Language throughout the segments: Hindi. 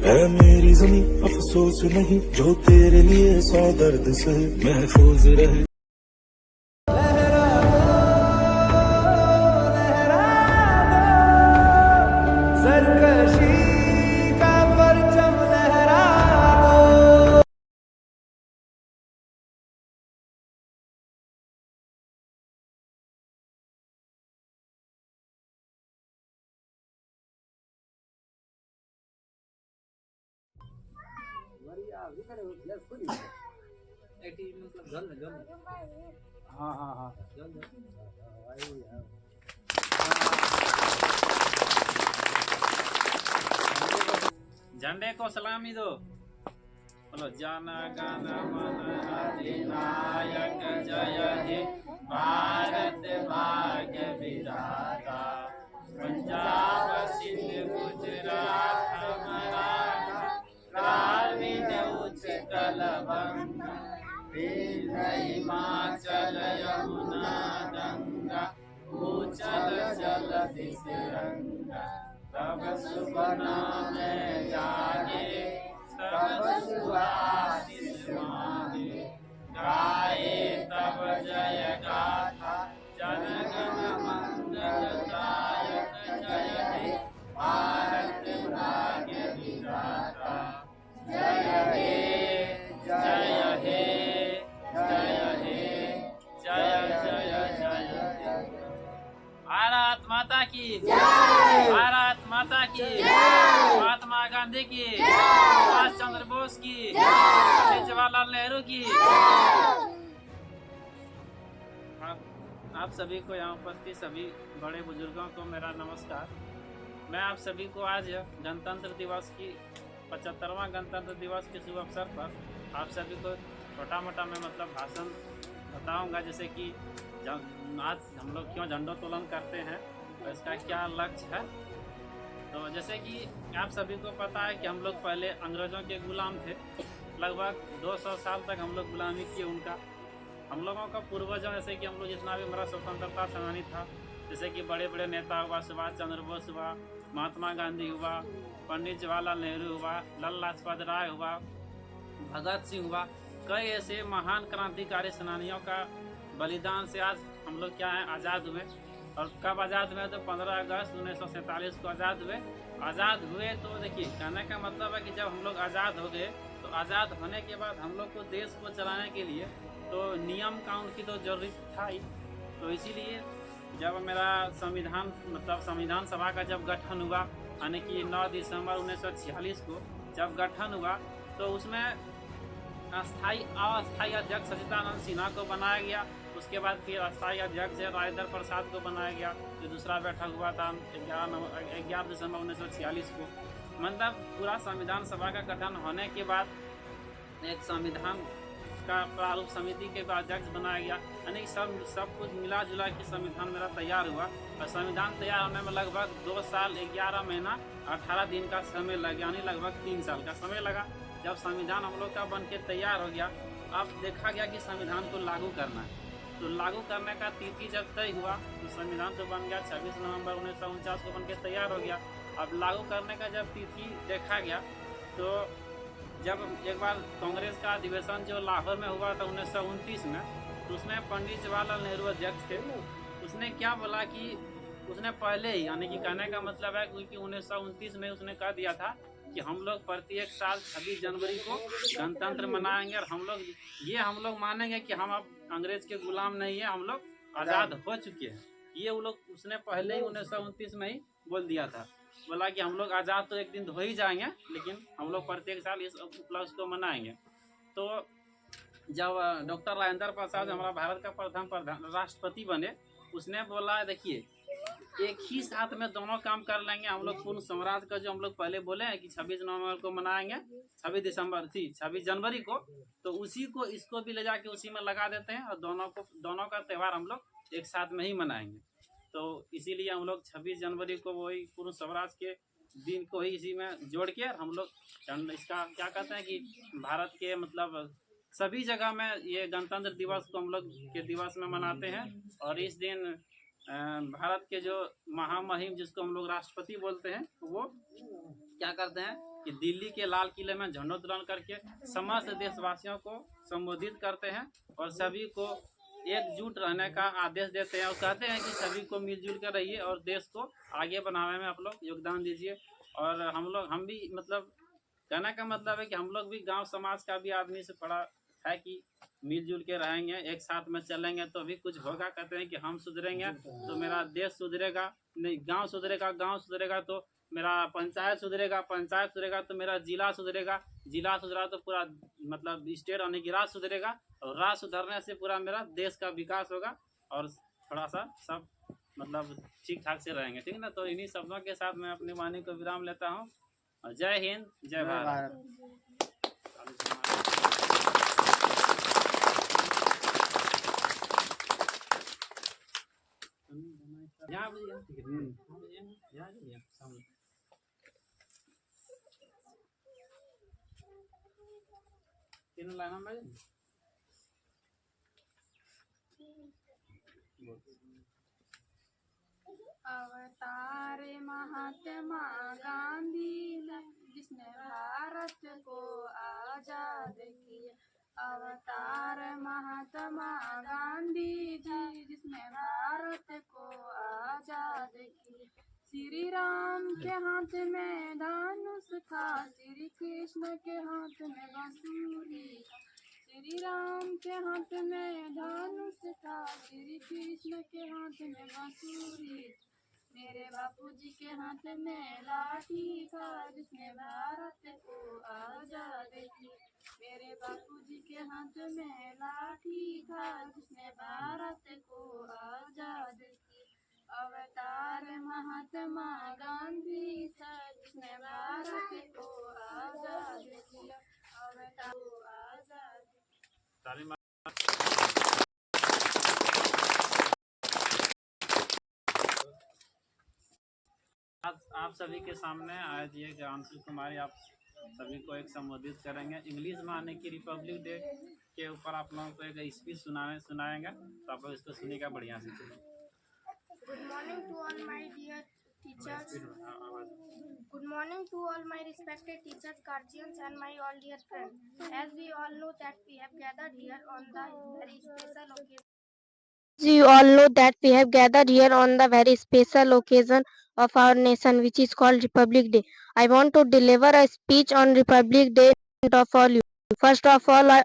है मेरी ज़मीं अफसोस नहीं, जो तेरे लिए 100 दर्द से महफूज रहे। सरकशी का परचम लहरा दो। हाँ हाँ हाँ झंडे को सलामी दो। बोलो जन गण मन अधिनायक जय हे भारत भाग्य विधाता, पंजाब सिंध गुजरात मराठा द्राविड उत्कल बंगा, हिमाचल यमुना गंगा उच्चल जलधि तिरंगा। तब शुभ नाम जागे तब शुभ आशीष मांगे, गाए तब जय गाथा जन गण मंगल दायक जय हे भारत भाग्य विधाता। जय हे जय हे जय हे जय जय जय। भारत माता की जय, भारत माता की जय, महात्मा गांधी की जय, सुभाष चंद्र बोस की जय, जवाहरलाल नेहरू की जय। आप सभी को यहाँ उपस्थित सभी बड़े बुजुर्गों को मेरा नमस्कार। मैं आप सभी को आज गणतंत्र दिवस की 75वां गणतंत्र दिवस के शुभ अवसर पर आप सभी को छोटा मोटा मैं मतलब भाषण बताऊंगा, जैसे कि आज हम लोग क्यों झंडोत्तोलन करते हैं और इसका क्या लक्ष्य है। तो जैसे कि आप सभी को पता है कि हम लोग पहले अंग्रेज़ों के गुलाम थे, लगभग 200 साल तक हम लोग गुलामी किए उनका। हम लोगों का पूर्वजों जैसे कि हम लोग जितना भी हमारा स्वतंत्रता सेनानी था, जैसे कि बड़े बड़े नेता हुआ, सुभाष चंद्र बोस हुआ, महात्मा गांधी हुआ, पंडित जवाहरलाल नेहरू हुआ, लाला लाजपत राय हुआ, भगत सिंह हुआ, कई ऐसे महान क्रांतिकारी सेनानियों का बलिदान से आज हम लोग क्या है आज़ाद हुए। और कब आज़ाद हुए? तो 15 अगस्त 1947 को आज़ाद हुए। आज़ाद हुए तो देखिए कहने का मतलब है कि जब हम लोग आज़ाद हो गए तो आज़ाद होने के बाद हम लोग को देश को चलाने के लिए तो नियम कानून की तो जरूरत था ही। तो इसीलिए जब मेरा संविधान मतलब संविधान सभा का जब गठन हुआ, यानी कि 9 दिसंबर 1946 को जब गठन हुआ, तो उसमें अस्थायी अध्यक्ष सचिदानंद सिन्हा को बनाया गया। उसके बाद फिर अस्थायी अध्यक्ष राजेंद्र प्रसाद को बनाया गया, जो दूसरा बैठक हुआ था 11 दिसंबर 1946 को। मतलब पूरा संविधान सभा का गठन होने के बाद एक संविधान का प्रारूप समिति के अध्यक्ष बनाया गया, यानी सब कुछ मिला जुला के संविधान मेरा तैयार हुआ। और संविधान तैयार होने में लगभग 2 साल 11 महीना 18 दिन का समय लगा, यानी लगभग 3 साल का समय लगा। जब संविधान हम लोग का बन के तैयार हो गया, अब देखा गया कि संविधान को लागू करना है। तो लागू करने का तिथि जब तय हुआ तो संविधान तो बन गया 26 नवंबर 1949 को बन के तैयार हो गया। अब लागू करने का जब तिथि देखा गया तो जब एक बार कांग्रेस का अधिवेशन जो लाहौर में हुआ था 1929 में, तो उसमें पंडित जवाहरलाल नेहरू अध्यक्ष थे। उसने क्या बोला कि उसने पहले ही, यानी कि कहने का मतलब है क्योंकि 1929 में उसने कह दिया था कि हम लोग प्रत्येक साल 26 जनवरी को गणतंत्र मनाएंगे और हम लोग मानेंगे कि हम अब अंग्रेज के गुलाम नहीं है, हम लोग आज़ाद हो चुके हैं। ये वो लोग उसने पहले ही 1929 में ही बोल दिया था। बोला कि हम लोग आज़ाद तो एक दिन हो ही जाएंगे, लेकिन हम लोग प्रत्येक साल इस उपलक्ष्य को मनाएंगे। तो जब डॉक्टर राजेंद्र प्रसाद हमारा भारत का प्रथम राष्ट्रपति बने, उसने बोला देखिए एक ही साथ में दोनों काम कर लेंगे हम लोग। पूर्ण स्वराज का जो हम लोग पहले बोले हैं कि 26 नवंबर को मनाएंगे, 26 जनवरी को, तो उसी को इसको भी ले जाके उसी में लगा देते हैं और दोनों का त्यौहार हम लोग एक साथ में ही मनाएंगे। तो इसीलिए हम लोग 26 जनवरी को वही पूर्ण स्वराज के दिन को ही इसी में जोड़ के हम लोग इसका क्या कहते हैं कि भारत के मतलब सभी जगह में ये गणतंत्र दिवस को हम लोग के दिवस में मनाते हैं। और इस दिन भारत के जो महामहिम जिसको हम लोग राष्ट्रपति बोलते हैं, वो क्या करते हैं कि दिल्ली के लाल किले में झंडोत्तोलन करके समस्त देशवासियों को संबोधित करते हैं और सभी को एकजुट रहने का आदेश देते हैं और कहते हैं कि सभी को मिलजुल कर रहिए और देश को आगे बढ़ाने में आप लोग योगदान दीजिए। और हम भी मतलब कहने का मतलब है कि हम लोग भी गांव समाज का भी आदमी से पड़ा है कि मिलजुल के रहेंगे, एक साथ में चलेंगे तो भी कुछ होगा। कहते हैं कि हम सुधरेंगे तो मेरा देश सुधरेगा, नहीं गांव सुधरेगा तो मेरा पंचायत सुधरेगा तो मेरा जिला सुधरेगा तो पूरा मतलब स्टेट यानी कि राज्य सुधरेगा और राज्य सुधरने से पूरा मेरा देश का विकास होगा और थोड़ा सा सब मतलब ठीक ठाक से रहेंगे। ठीक है ना। तो इन्हीं शब्दों के साथ मैं अपनी वाणी को विराम लेता हूँ। जय हिंद, जय भारत। तीनों लाइन में अवतार महात्मा गांधी ने जिसने भारत को आजाद किया। अवतार महात्मा गांधी जी जिसने भारत को आजाद किया। श्री राम के हाथ में धनुष था, श्री कृष्ण के हाथ में बांसुरी। श्री राम के हाथ में धनुष था, श्री कृष्ण के हाथ में बांसुरी। मेरे बापूजी के हाथ में लाठी था जिसने भारत को आजाद किया। मेरे बापूजी के हाथ में लाठी था जिसने भारत को आजाद किया। अवतार महात्मा गांधी था जिसने भारत को आजाद किया। अवतार को आजाद किया। आज आप सभी के सामने आज ये अंशु कुमारी आप सभी को एक संबोधित करेंगे। इंग्लिश में आने की रिपब्लिक डे के ऊपर आप लोगों को एक स्पीच सुनाएंगे, तो आप लोग इसको सुनिएगा बढ़िया से। Good morning to all my dear teachers. Good morning to all my respected teachers, guardians, and my all dear friends. As we all know that we have gathered here on the very special occasion. You all know that we have gathered here on the very special occasion of our nation, which is called Republic Day. I want to deliver a speech on Republic Day in front of all you. First of all, I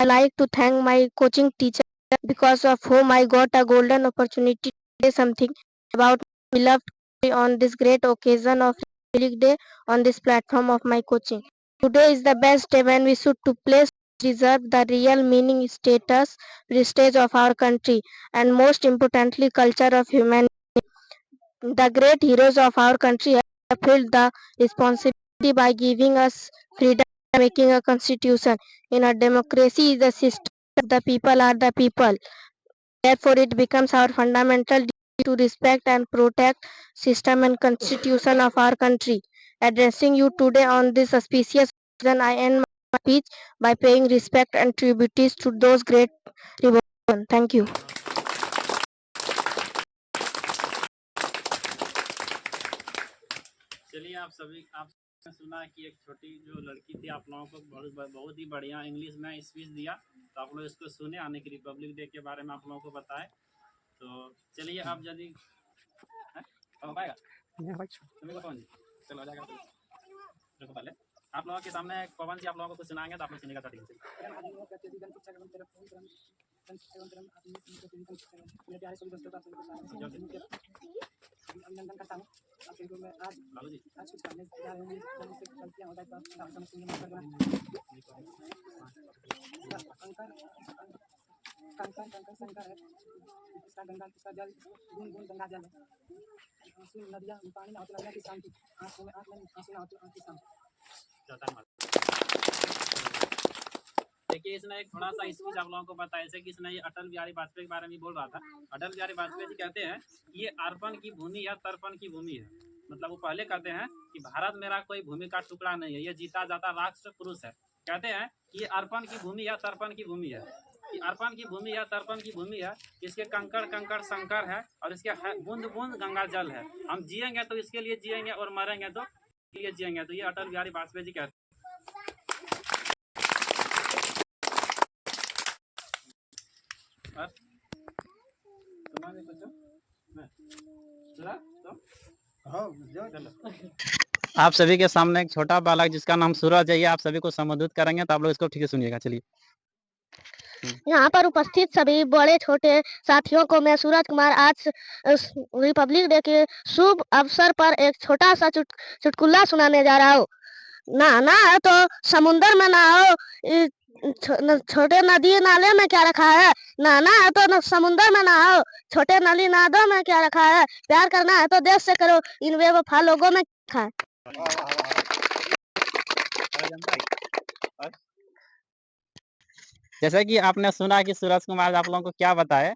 like to thank my coaching teacher, because of whom I got a golden opportunity to say something about my beloved country on this great occasion of Republic Day on this platform of my coaching. Today is the best day when we should to place reserve the real meaning, status, prestige of our country, and most importantly culture of humanity. The great heroes of our country have fulfilled the responsibility by giving us freedom and making a constitution. In a democracy, the system of the people are the people. Therefore, it becomes our fundamental duty to respect and protect system and constitution of our country. Addressing you today on this auspicious occasion, I end my speech by paying respect and tributes to those great revolution. Thank you. चलिए आप सुना कि एक छोटी जो लड़की थी आप लोगों को बहुत ही बढ़िया इंग्लिश में स्पीच दिया, तो आप लोग इसको सुने, आने की रिपब्लिक डे के बारे में आप लोगों को बताए। तो चलिए आप यदि चलो आ जाएगा देखो पहले आप लोगों के सामने पवन जी आप लोगों को कुछ सुनाएंगे, तो आप लोग सुनिएगा स्टार्टिंग से। अभिनंदन करता हूँ आप सभी को। मैं आज कुछ करने जा रहे हैं जिससे गलतियाँ हो जाए तो आप समझेंगे। कंकर शंकर है, इसका गंगा इसका जल बूंद बूंद गंगा जल है। आंसू नदियाँ पानी में नदियाँ की शांति, आंखों में आंसू न आंसू की शांति। देखिए इसने एक थोड़ा सा स्पीच आप लोगों को बताया, जैसे कि इसने ये अटल बिहारी वाजपेयी के बारे में बोल रहा था। अटल बिहारी वाजपेयी जी कहते हैं ये अर्पण की भूमि है, तर्पण की भूमि है। मतलब वो पहले कहते हैं कि भारत मेरा कोई भूमि का टुकड़ा नहीं है, ये जीता जाता राष्ट्र पुरुष है। कहते हैं कि ये अर्पण की भूमि है, तर्पण की भूमि है। कि अर्पण की भूमि है, तर्पण की भूमि है, इसके कंकड़ कंकड़ शंकर है और इसके बूंद बूंद गंगा जल है। हम जिएंगे तो इसके लिए जिएंगे और मरेंगे तो लिए जिएंगे, तो ये अटल बिहारी वाजपेयी जी कहते हैं। तुम्हारे कुछ मैं सुना तुम आप सभी के सामने एक छोटा बालक जिसका नाम सूरज है, ये आप सभी को संबोधित करेंगे, तो आप लोग इसको ठीक से सुनिएगा। चलिए। यहाँ पर उपस्थित सभी बड़े छोटे साथियों को मैं सूरज कुमार आज रिपब्लिक डे के शुभ अवसर पर एक छोटा सा चुटकुला सुनाने जा रहा हूँ। नहाना है तो समुंदर में नहाओ, छोटे नदी नाले में क्या रखा है? नहाना है तो समुंदर में नहाओ, छोटे नली नादों में क्या रखा है? प्यार करना है तो देश से करो, इन बेवफा लोगों में क्या है? जैसे कि आपने सुना कि सूरज कुमार आप लोगों को क्या बताए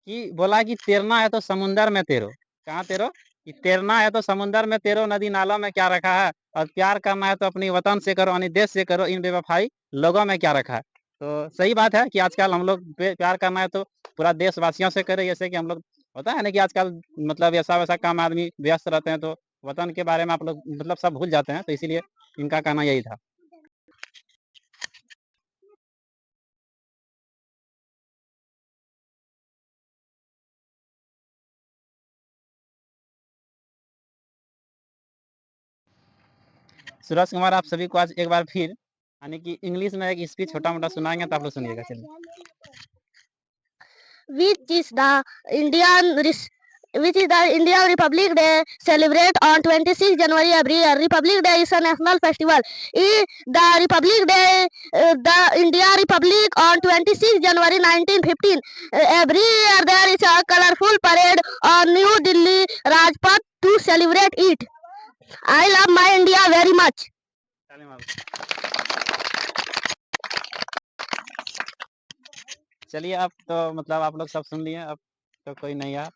कि बोला कि तैरना है तो समुंदर में तैरो। कहाँ तैरो? कि तैरना है तो समुंदर में तैरो, नदी नालों में क्या रखा है? और प्यार करना है तो अपनी वतन से करो, अपने देश से करो, इन बेवफाई लोगों में क्या रखा है? तो सही बात है कि आजकल हम लोग प्यार करना है तो पूरा देशवासियों से करें। जैसे कि हम लोग होता है ना कि आजकल मतलब ऐसा वैसा काम आदमी व्यस्त रहते हैं, तो वतन के बारे में आप लोग मतलब सब भूल जाते हैं, तो इसीलिए इनका कहना यही था। सूरज कुमार आप सभी को आज एक बार फिर यानी कि इंग्लिश में एक स्पीच छोटा मोटा सुनाएंगे, तो आप लोग सुनिएगा। चलिए। which is the Indian Republic Day celebrate on 26 January every year. Republic Day is a national festival. The Republic Day, the India Republic on 26 January 1915. Every year there is a colorful parade on New Delhi Rajpath to celebrate it. I love my India very much. चलिए, अब तो मतलब आप लोग सब सुन लिए, अब तो कोई नहीं है।